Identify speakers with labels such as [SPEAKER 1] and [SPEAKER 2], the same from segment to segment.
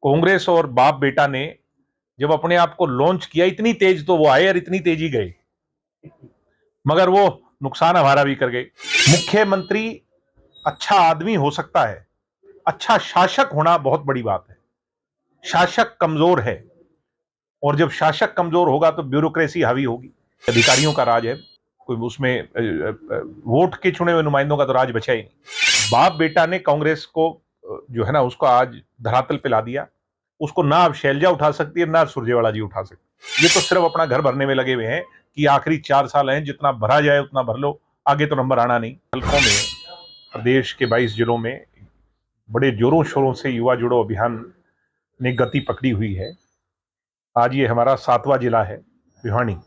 [SPEAKER 1] कांग्रेस और बाप बेटा ने जब अपने आप को लॉन्च किया, इतनी तेज तो वो आए और इतनी तेजी गए, मगर वो नुकसान हमारा भी कर गए। मुख्यमंत्री अच्छा आदमी हो सकता है, अच्छा शासक होना बहुत बड़ी बात है। शासक कमजोर है, और जब शासक कमजोर होगा तो ब्यूरोक्रेसी हावी होगी। अधिकारियों का राज है, कोई उसमें वोट के चुने हुए नुमाइंदों का तो राज बचा ही नहीं। बाप बेटा ने कांग्रेस को जो है ना, उसको आज धरातल पे ला दिया। उसको ना अब शैलजा उठा सकती है, ना सुरजेवाला जी उठा सकती। ये तो सिर्फ अपना घर भरने में लगे हुए हैं कि आखिरी 4 साल हैं, जितना भरा जाए उतना भर लो, आगे तो नंबर आना नहीं। हल्कों में प्रदेश के 22 जिलों में बड़े जोरों शोरों से युवा जुड़ो अभियान ने गति पकड़ी हुई है। आज ये हमारा 7वां जिला है, भिवानी,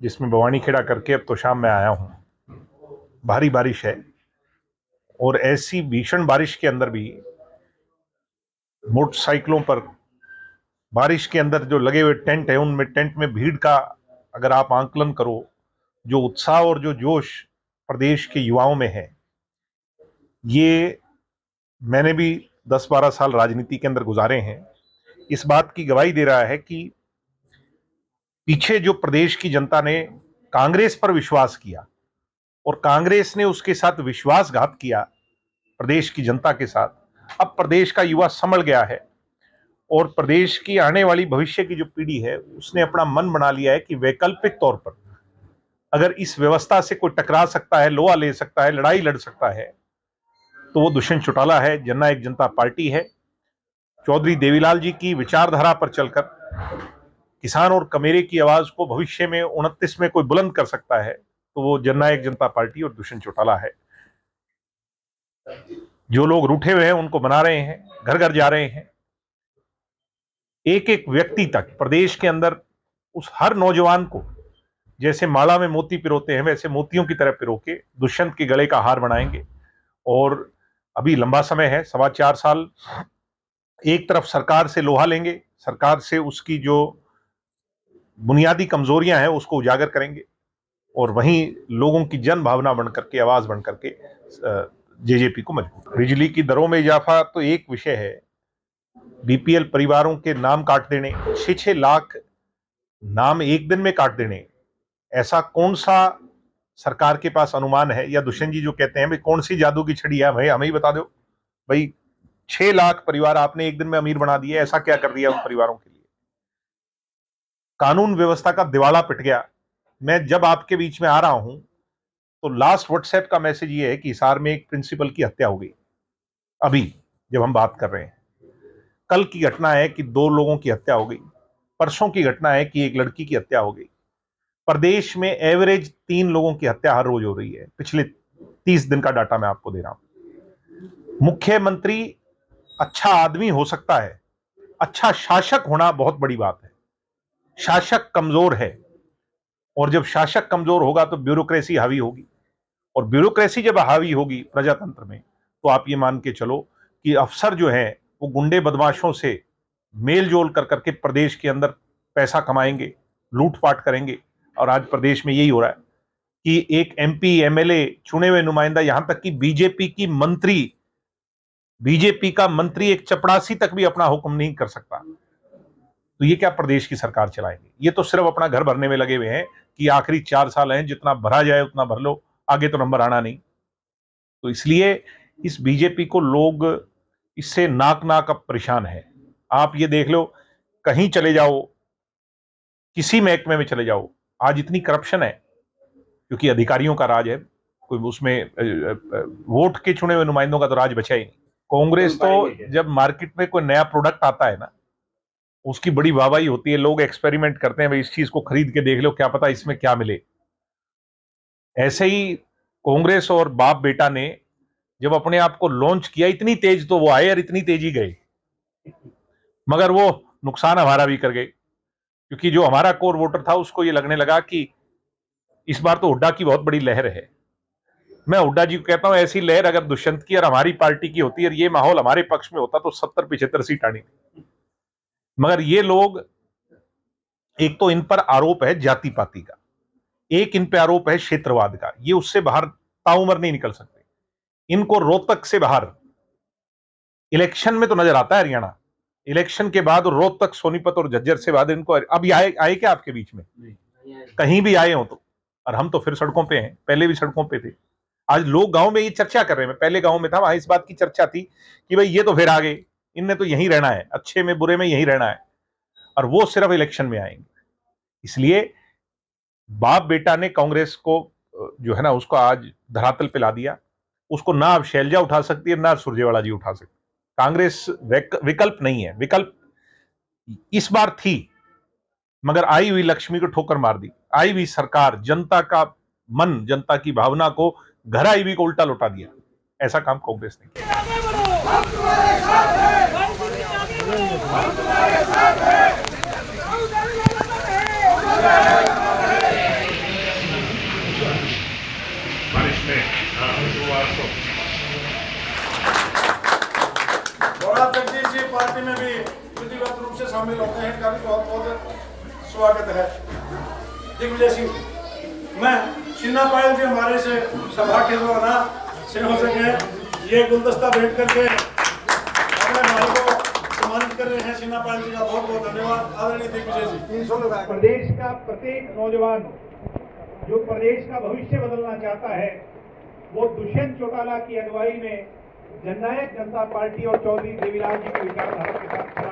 [SPEAKER 1] जिसमें भवानी खेड़ा करके अब तो शाम में आया हूं। भारी बारिश है, और ऐसी भीषण बारिश के अंदर भी मोटरसाइकिलों पर, बारिश के अंदर जो लगे हुए टेंट है, उनमें टेंट में भीड़ का अगर आप आंकलन करो, जो उत्साह और जो जोश प्रदेश के युवाओं में है, ये मैंने भी 10-12 साल राजनीति के अंदर गुजारे हैं, इस बात की गवाही दे रहा है कि पीछे जो प्रदेश की जनता ने कांग्रेस पर विश्वास किया और कांग्रेस ने उसके साथ विश्वासघात किया प्रदेश की जनता के साथ, अब प्रदेश का युवा संभल गया है, और प्रदेश की आने वाली भविष्य की जो पीढ़ी है उसने अपना मन बना लिया है कि वैकल्पिक तौर पर अगर इस व्यवस्था से कोई टकरा सकता है, लोहा ले सकता है, लड़ाई लड़ सकता है, तो वो दुष्यंत चौटाला है, जननायक जनता पार्टी है। चौधरी देवीलाल जी की विचारधारा पर चलकर किसान और कमेरे की आवाज को भविष्य में 29 में कोई बुलंद कर सकता है, तो वो जननायक जनता पार्टी और दुष्यंत चौटाला है। जो लोग रूठे हुए हैं उनको बना रहे हैं, घर घर जा रहे हैं, एक एक व्यक्ति तक प्रदेश के अंदर उस हर नौजवान को जैसे माला में मोती पिरोते हैं वैसे मोतियों की तरह पिरो के दुष्यंत के गले का हार बनाएंगे। और अभी लंबा समय है, 4.25 साल। एक तरफ सरकार से लोहा लेंगे, सरकार से उसकी जो बुनियादी कमजोरियां हैं उसको उजागर करेंगे, और वहीं लोगों की जन भावना बनकर के, आवाज बनकर के जेजेपी को मजबूत। बिजली की दरों में इजाफा तो एक विषय है, बीपीएल परिवारों के नाम काट देने, 6-6 लाख नाम एक दिन में काट देने, ऐसा कौन सा सरकार के पास अनुमान है? या दुष्यंत जी जो कहते हैं भाई कौन सी जादू की छड़ी है, भाई हमें ही बता दो भाई, 6 लाख परिवार आपने एक दिन में अमीर बना दिए, ऐसा क्या कर दिया उन परिवारों के लिए? कानून व्यवस्था का दिवाला पिट गया। मैं जब आपके बीच में आ रहा हूं तो लास्ट व्हाट्सएप का मैसेज ये है कि हिसार में एक प्रिंसिपल की हत्या हो गई, अभी जब हम बात कर रहे हैं। कल की घटना है कि 2 लोगों की हत्या हो गई, परसों की घटना है कि एक लड़की की हत्या हो गई। प्रदेश में एवरेज 3 लोगों की हत्या हर रोज हो रही है, पिछले 30 दिन का डाटा मैं आपको दे रहा हूं। मुख्यमंत्री अच्छा आदमी हो सकता है, अच्छा शासक होना बहुत बड़ी बात है। शासक कमजोर है, और जब शासक कमजोर होगा तो ब्यूरोक्रेसी हावी होगी, और ब्यूरोक्रेसी जब हावी होगी प्रजातंत्र में, तो आप ये मान के चलो कि अफसर जो है वो गुंडे बदमाशों से मेल जोल कर करके प्रदेश के अंदर पैसा कमाएंगे, लूटपाट करेंगे। और आज प्रदेश में यही हो रहा है कि एक एमपी एमएलए चुने हुए नुमाइंदा, यहां तक कि बीजेपी का मंत्री एक चपड़ासी तक भी अपना हुक्म नहीं कर सकता, तो ये क्या प्रदेश की सरकार चलाएंगे? ये तो सिर्फ अपना घर भरने में लगे हुए हैं कि आखिरी 4 साल हैं, जितना भरा जाए उतना भर लो, आगे तो नंबर आना नहीं। तो इसलिए इस बीजेपी को लोग इससे नाक नाक अब परेशान है। आप ये देख लो, कहीं चले जाओ, किसी महकमे में चले जाओ, आज इतनी करप्शन है, क्योंकि अधिकारियों का राज है, कोई उसमें वोट के चुने हुए नुमाइंदों का तो राज बचा ही नहीं। कांग्रेस तो जब मार्केट में कोई नया प्रोडक्ट आता है ना, उसकी बड़ी वाहवाही होती है, लोग एक्सपेरिमेंट करते हैं, भाई इस चीज को खरीद के देख लो, क्या पता इसमें क्या मिले। ऐसे ही कांग्रेस और बाप बेटा ने जब अपने आप को लॉन्च किया, इतनी तेज तो वो आए और इतनी तेजी गए, मगर वो नुकसान हमारा भी कर गए, क्योंकि जो हमारा कोर वोटर था उसको ये लगने लगा कि इस बार तो हुड्डा की बहुत बड़ी लहर है। मैं हुड्डा जी को कहता हूं, ऐसी लहर अगर दुष्यंत की और हमारी पार्टी की होती और ये माहौल हमारे पक्ष में होता तो 70-75 सीट आनी थी। मगर ये लोग, एक तो इन पर आरोप है जाति पाति का, एक इन पे आरोप है क्षेत्रवाद का, ये उससे बाहर ताउमर नहीं निकल सकते। इनको रोहतक से बाहर इलेक्शन में तो नजर आता है हरियाणा, इलेक्शन के बाद रोहतक, सोनीपत और झज्जर से बाद इनको अब आए क्या आपके बीच में? कहीं भी आए हो तो? और हम तो फिर सड़कों पे हैं, पहले भी सड़कों पे थे। आज लोग गांव में ये चर्चा कर रहे हैं। मैं पहले गांव में था, वहां इस बात की चर्चा थी कि भाई ये तो फिर आ गए, इनने तो यहीं रहना है, अच्छे में बुरे में यहीं रहना है, और वो सिर्फ इलेक्शन में आएंगे। इसलिए बाप बेटा ने कांग्रेस को जो है ना उसको आज धरातल पे ला दिया। उसको ना अब शैलजा उठा सकती है, ना सुरजेवाला जी उठा सकती। कांग्रेस विकल्प नहीं है। विकल्प इस बार थी, मगर आई हुई लक्ष्मी को ठोकर मार दी। आई हुई सरकार जनता का मन, जनता की भावना को, घर आई हुई को उल्टा लौटा दिया। ऐसा काम कांग्रेस ने किया। बारिश में
[SPEAKER 2] जगदीश जी पार्टी में भी विधिवत रूप से शामिल होते हैं, इनका भी बहुत बहुत स्वागत है। दिग्विजय सिंह, मैं छिन्ना पायल जी हमारे से सभा के द्वारा से हो सके ये गुलदस्ता भेंट करके अपने भाई को सम्मानित कर रहे हैं। छिन्ना पायल जी का बहुत बहुत धन्यवाद। आदरणीय दिग्विजय जी।
[SPEAKER 3] प्रदेश का प्रत्येक नौजवान जो प्रदेश का भविष्य बदलना चाहता है, वो दुष्यंत चौटाला की अगुवाई में जननायक जनता पार्टी और चौधरी देवीलाल जी की विचारधारा के साथ